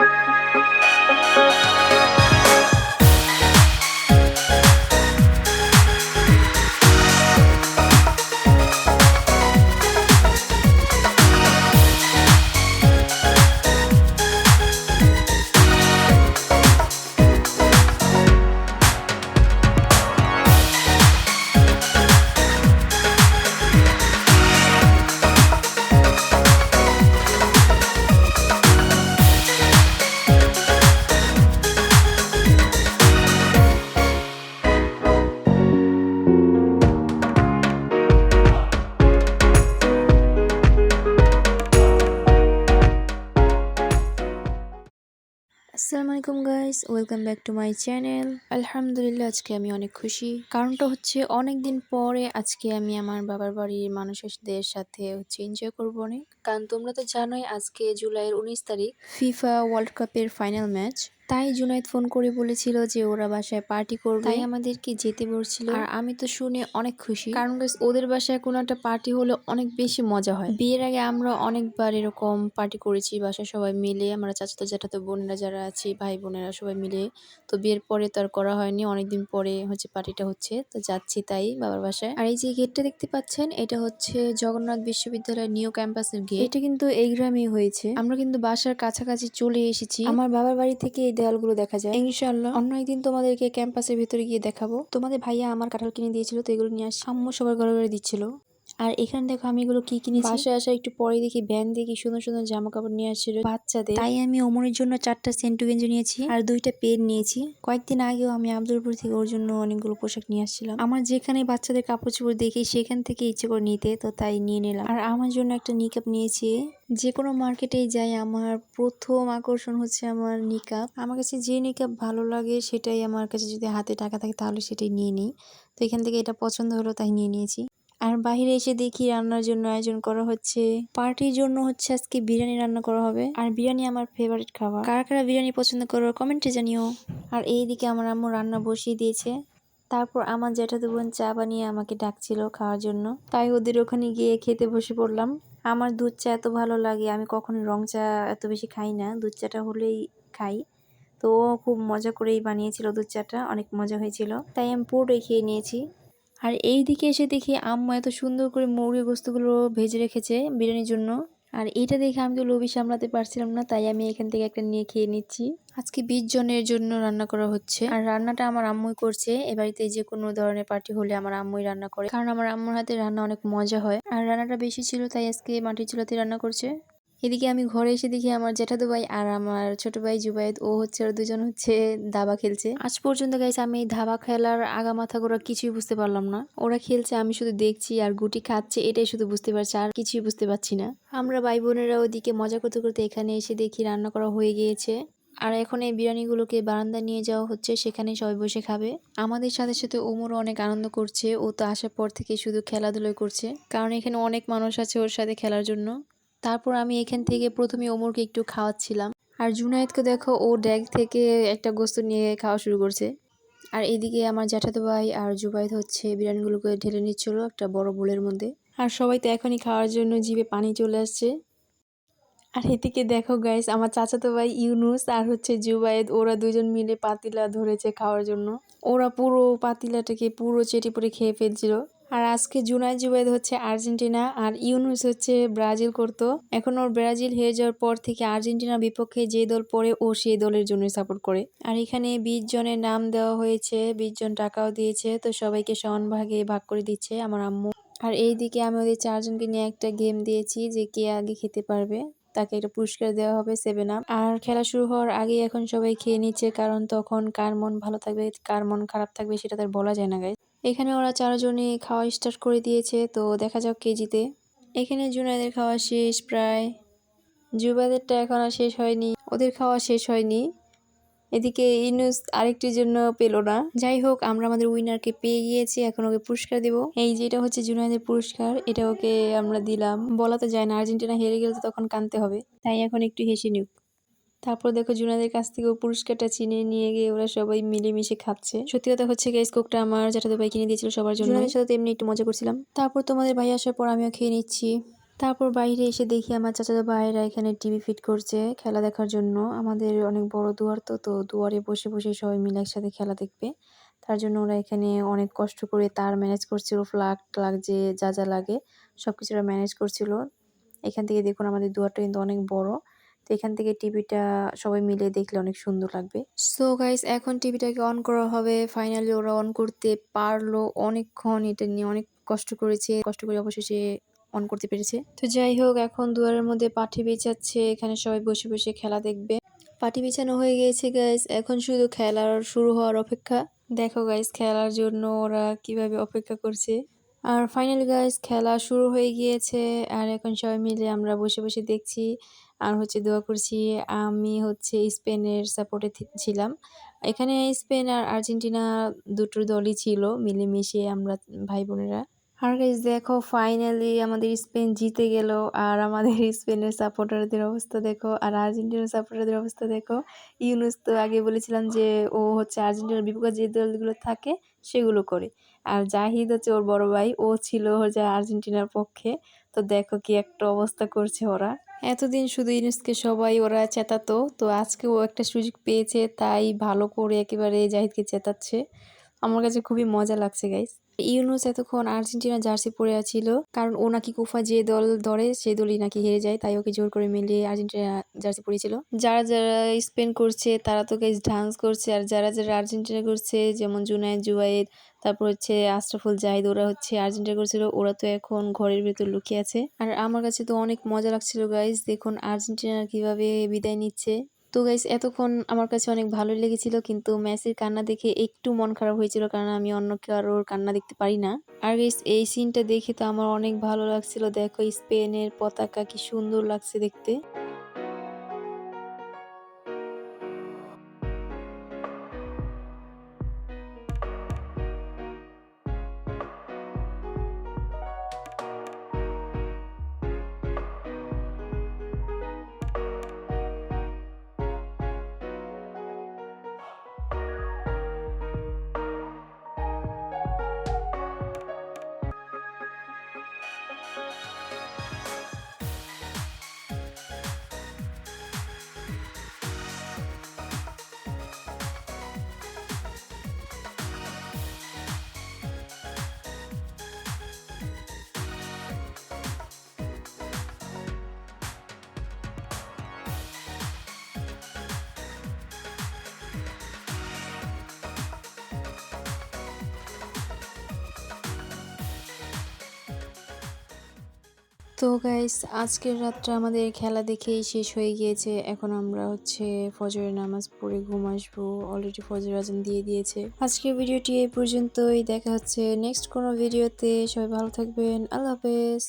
আসসালামু আলাইকুম guys, welcome back to my channel. আলহামদুলিল্লাহ, আজকে আমি অনেক খুশি। কারণটা হচ্ছে অনেকদিন পরে আজকে আমি আমার বাবার বাড়ির মানুষদের সাথে এনজয় করবো অনেক। কারণ তোমরা তো জানোই আজকে জুলাইয়ের 19 তারিখ ফিফা ওয়ার্ল্ড কাপের ফাইনাল ম্যাচ। তাই জুনাইদ ফোন করে বলেছিল যে ওরা বাসায় পার্টি করবে, তাই আমাদেরকে যেতে বলছিল। আর আমি তো শুনে অনেক খুশি, কারণ ওদের বাসায় কোনো একটা পার্টি হলে অনেক বেশি মজা হয়। বিয়ের আগে আমরা অনেকবার এরকম পার্টি করেছি বাসায় সবাই মিলে, আমরা চাচাতো জ্যাঠাতো বোনেরা যারা আছি, ভাই বোনেরা সবাই মিলে। তো বিয়ের পরে তো আর করা হয়নি, অনেকদিন পরে পার্টিটা হচ্ছে, তো যাচ্ছি তাই বাবার বাসায়। আর এই যে গেটটা দেখতে পাচ্ছেন, এটা হচ্ছে জগন্নাথ বিশ্ববিদ্যালয়ের নিউ ক্যাম্পাসের গেট। এটা কিন্তু এই গ্রামেই হয়েছে। আমরা কিন্তু বাসার কাছাকাছি চলে এসেছি। আমার বাবার বাড়ি থেকে এই দেয়ালগুলো দেখা যায়। ইনশাআল্লাহ অন্য একদিন তোমাদেরকে ক্যাম্পাসের ভিতরে গিয়ে দেখাবো। তোমাদের ভাইয়া আমার কাঁঠাল কিনে দিয়েছিল, তো এগুলো নিয়ে আম্মু সবার ঘরে ঘরে দিচ্ছিল। আর এখানে দেখো আমি এগুলো কি কিনেছি। বাসায় আসা একটু পরে দেখি ভ্যান দিয়ে কি সুন্দর সুন্দর জামা কাপড় নিয়ে আসছিল বাচ্চাদের। তাই আমি ওমরের জন্য 4টা সেন্টু গেঞ্জি নিয়েছি আর 2টা পেন নিয়েছি। কয়েকদিন আগেও আমি আব্দুলপুর থেকে ওর জন্য অনেকগুলো পোশাক নিয়ে আসছিলাম। আমার যেখানে বাচ্চাদের কাপড় চোপড় দেখি সেখান থেকে ইচ্ছে করে নিতে, তো তাই নিয়ে নিলাম। আর আমার জন্য একটা নিকাপ নিয়েছি। যে কোনো মার্কেটেই যাই আমার প্রথম আকর্ষণ হচ্ছে আমার নিকাপ। আমার কাছে যে নিকাপ ভালো লাগে সেটাই, আমার কাছে যদি হাতে টাকা থাকে তাহলে সেটাই নিয়ে নিই। তো এখান থেকে এটা পছন্দ হলো তাই নিয়ে নিয়েছি। আর বাইরে এসে দেখি রান্নার জন্য আয়োজন করা হচ্ছে। পার্টির জন্য হচ্ছে আজকে বিরিয়ানি রান্না করা হবে। আর বিরিয়ানি আমার ফেভারিট খাবার। কারা কারা বিরিয়ানি পছন্দ করো কমেন্টে জানিও। আর এইদিকে আমার আম্মু রান্না বসিয়ে দিয়েছে। তারপর আমার জ্যাঠাতো বোন চা বানিয়ে আমাকে ডাকছিল খাওয়ার জন্য, তাই ওদের ওখানে গিয়ে খেতে বসে পড়লাম। আমার দুধ চা এত ভালো লাগে, আমি কখনোই রং চা এত বেশি খাই না, দুধ চাটা হলেই খাই। তো ও খুব মজা করেই বানিয়েছিল দুধ চাটা, অনেক মজা হয়েছিল, তাই আমি পুরোটাই খেয়ে নিয়েছি। আর এই দিকে এসে দেখি আম্মু এত সুন্দর করে মুরগির গোস্তগুলো ভেজে রেখেছে বিরিয়ানির জন্য। আর এটা দেখে আমি তো লোভী সামলাতে পারছিলাম না, তাই আমি এখান থেকে একটা নিয়ে খেয়ে নিচ্ছি। আজকে 20 জনের জন্য রান্না করা হচ্ছে, আর রান্নাটা আমার আম্মুই করছে। এ বাড়িতে যে কোনো ধরনের পার্টি হলে আমার আম্মুই রান্না করে, কারণ আমার আম্মুর হাতে রান্না অনেক মজা হয়। আর রান্নাটা বেশি ছিল তাই আজকে মাটির চুলাতে রান্না করছে। এদিকে আমি ঘরে এসে দেখি আমার জ্যাঠাতো ভাই আর আমার ছোট ভাই জুবায়েদ, ও হচ্ছে ওরা দুজন দাবা খেলছে। আজ পর্যন্ত গাইস আমি এই ধাবা খেলার আগা মাথা গোড়া কিছুই বুঝতে পারলাম না। ওরা খেলছে, আমি শুধু দেখছি আর গুটি খাচ্ছে, এটাই শুধু বুঝতে পারছি, আর কিছুই বুঝতে পারছি না। আমরা ভাই বোনেরা ওদিকে মজা করতে করতে এখানে এসে দেখি রান্না করা হয়ে গিয়েছে। আর এখন এই বিরিয়ানিগুলোকে বারান্দা নিয়ে যাওয়া হচ্ছে, সেখানে সবাই বসে খাবে। আমাদের সাথে সাথে ওমরও অনেক আনন্দ করছে, ও তো আসার পর থেকে শুধু খেলাধুলোই করছে, কারণ এখানে অনেক মানুষ আছে ওর সাথে খেলার জন্য। তারপর আমি এখান থেকে প্রথমে ওমরকে একটু খাওয়াচ্ছিলাম। আর জুনায়েদকে দেখো, ও ড্যাগ থেকে একটা গোস্ত নিয়ে খাওয়া শুরু করছে। আর এদিকে আমার জ্যাঠাতো ভাই আর জুবায়েদ বিরিয়ানিগুলোকে ঢেলে নিচ্ছিল একটা বড় বোলের মধ্যে। আর সবাই তো এখনই খাওয়ার জন্য জিভে পানি চলে আসছে। আর এদিকে দেখো গাইস, আমার চাচাতো ভাই ইউনুস আর জুবায়েদ, ওরা দুজন মিলে পাতিলা ধরেছে খাওয়ার জন্য। ওরা পুরো পাতিলাটাকে পুরো চেটে পুটে খেয়ে ফেলছিল। আর আজকে জুনায়েদ জুবায়েদ আর্জেন্টিনা আর ইউনুস ব্রাজিল করতো। এখন ওর ব্রাজিল হেরে যাওয়ার পর থেকে আর্জেন্টিনার বিপক্ষে যে দল পড়ে ও সেই দলের জন্য সাপোর্ট করে। আর এখানে 20 জনের নাম দেওয়া হয়েছে, 20 জন টাকাও দিয়েছে, তো সবাইকে সমান ভাগে ভাগ করে দিচ্ছে আমার আম্মু। আর এইদিকে আমি ওদের 4 জনকে নিয়ে একটা গেম দিয়েছি, যে কে আগে খেতে পারবে তাকে একটা পুরস্কার দেওয়া হবে 7 আপ। আর খেলা শুরু হওয়ার আগে এখন সবাই খেয়ে নিচ্ছে, কারণ তখন কার মন ভালো থাকবে কার মন খারাপ থাকবে সেটা তার বলা যায় না গাইস। এখানে ওরা 4 জনই খাওয়া স্টার্ট করে দিয়েছে, তো দেখা যাক কে জিতে। এখানে জুনায়েদের খাওয়া শেষ প্রায়, জুবাইদেরটা এখন আর শেষ হয়নি, ওদের খাওয়া শেষ হয়নি। এদিকে ইনুস আরেকটির জন্য পেল না। যাই হোক, আমরা আমাদের উইনারকে পেয়ে গিয়েছি, এখন ওকে পুরস্কার দেব। এই যে এটা হচ্ছে জুনায়েদের পুরস্কার, এটা ওকে আমরা দিলাম। বলা তো যায় না, আর্জেন্টিনা হেরে গেলে তো তখন কাঁদতে হবে, তাই এখন একটু হেসে নিক। তারপর দেখো জুনায়েদের কাছ থেকে পুরস্কারটা চিনে নিয়ে গিয়ে ওরা সবাই মিলেমিশে খাচ্ছে। সত্যি কথা হচ্ছে গাইস, কোকটা আমার জ্যাঠাতো ভাই কিনে দিয়েছিল সবার জন্য, জুনায়েদের সাথে এমনি একটু মজা করছিলাম। তারপর তোমাদের ভাই আসার পর আমিও খেয়ে নিচ্ছি। তারপর বাইরে এসে দেখি আমার চাচাতো ভাইয়েরা এখানে টিভি ফিট করছে খেলা দেখার জন্য। আমাদের অনেক বড় দুয়ার তো দুয়ারে বসে, বসে সবাই মিলে একসাথে খেলা দেখবে। তার জন্য ওরা এখানে অনেক কষ্ট করে তার ম্যানেজ করছিল, ফ্লাগ যে যা লাগে সবকিছু ওরা ম্যানেজ করছিল। এখান থেকে দেখুন আমাদের দুয়ারটা কিন্তু অনেক বড়। তো এখান থেকে টিভিটা সবাই মিলে দেখলে অনেক সুন্দর লাগবে। সো গাইস এখন টিভিটাকে অন করা হবে। ফাইনালি ওরা অন করতে পারলো। অনেকক্ষণ এটা নিয়ে অনেক কষ্ট করেছে। কষ্ট করে অবশেষে অন করতে পেরেছে। তো যাই হোক এখন দুয়ারের মধ্যে পাঠি বিছাচ্ছে। এখানে সবাই বসে, বসে খেলা দেখবে। পাটি বিছানো হয়ে গিয়েছে গাইস। এখন শুধু খেলার শুরু হওয়ার অপেক্ষা। দেখো গাইস খেলার জন্য ওরা কিভাবে অপেক্ষা করছে। আর ফাইনালি গাইস খেলা শুরু হয়ে গিয়েছে। আর এখন সবাই মিলে আমরা বসে, বসে দেখছি। আর দোয়া করছি। আমি স্পেনের সাপোর্টে ছিলাম। এখানে স্পেন আর আর্জেন্টিনা দুটো দলই ছিল মিলেমিশে আমরা ভাই বোনেরা। আর গাইস দেখো ফাইনালি আমাদের স্পেন জিতে গেল। আর আমাদের স্পেনের সাপোর্টারদের অবস্থা দেখো আর আর্জেন্টিনার সাপোর্টারদের অবস্থা দেখো। ইউনুস তো আগে বলেছিলাম যে ও আর্জেন্টিনার বিপক্ষে যে দলগুলো থাকে সেগুলো করে। আর জাহিদ ওর বড় ভাই, ও ছিল আর্জেন্টিনার পক্ষে। তো দেখো কি একটা অবস্থা করছে ওরা। এতদিন শুধু ইউনুসকে সবাই ওরা চেতাতো, তো আজকে ও একটা সুযোগ পেয়েছে তাই ভালো করে একেবারে জাহিদকে চেতাচ্ছে। আমার কাছে খুবই মজা লাগছে গাইস। ইউনুস এতক্ষণ আর্জেন্টিনা জার্সি পরে আছিল, কারণ ও নাকি কুফা যে দল ধরে সেই দলই নাকি হেরে যায়, তাই ওকে জোর করে মিলিয়ে আর্জেন্টিনা জার্সি পরেছিল। যারা যারা স্পেন করছে তারা তো গাইস ডান্স করছে, আর যারা যারা আর্জেন্টিনা করছে যেমন জুনায়েদ জুবায়েদ, তারপর আশরাফুল জাহিদ, ওরা আর্জেন্টিনা করছিল, ওরা তো এখন ঘরের ভেতর লুকিয়ে আছে। আর আমার কাছে তো অনেক মজা লাগছিল গাইস, দেখুন আর্জেন্টিনা কিভাবে বিদায় নিচ্ছে। তো গাইস এতক্ষণ আমার কাছে অনেক ভালোই লেগেছিল, কিন্তু মেসির কান্না দেখে একটু মন খারাপ হয়েছিল, কারণ আমি অন্য কারোর কান্না দেখতে পারি না। আর গাইস এই সিনটা দেখে তো আমার অনেক ভালো লাগছিল। দেখো স্পেনের পতাকা কি সুন্দর লাগছে দেখতে। তো গাইস আজকের রাতটা আমাদের খেলা দেখেই শেষ হয়ে গিয়েছে। এখন আমরা ফজরের নামাজ পড়ে ঘুম আসবো। অলরেডি ফজর আজান দিয়ে দিয়েছে। আজকের ভিডিওটি এই পর্যন্তই। দেখা হচ্ছে নেক্সট কোনো ভিডিওতে। সবাই ভালো থাকবেন। আল্লাহ হাফেজ।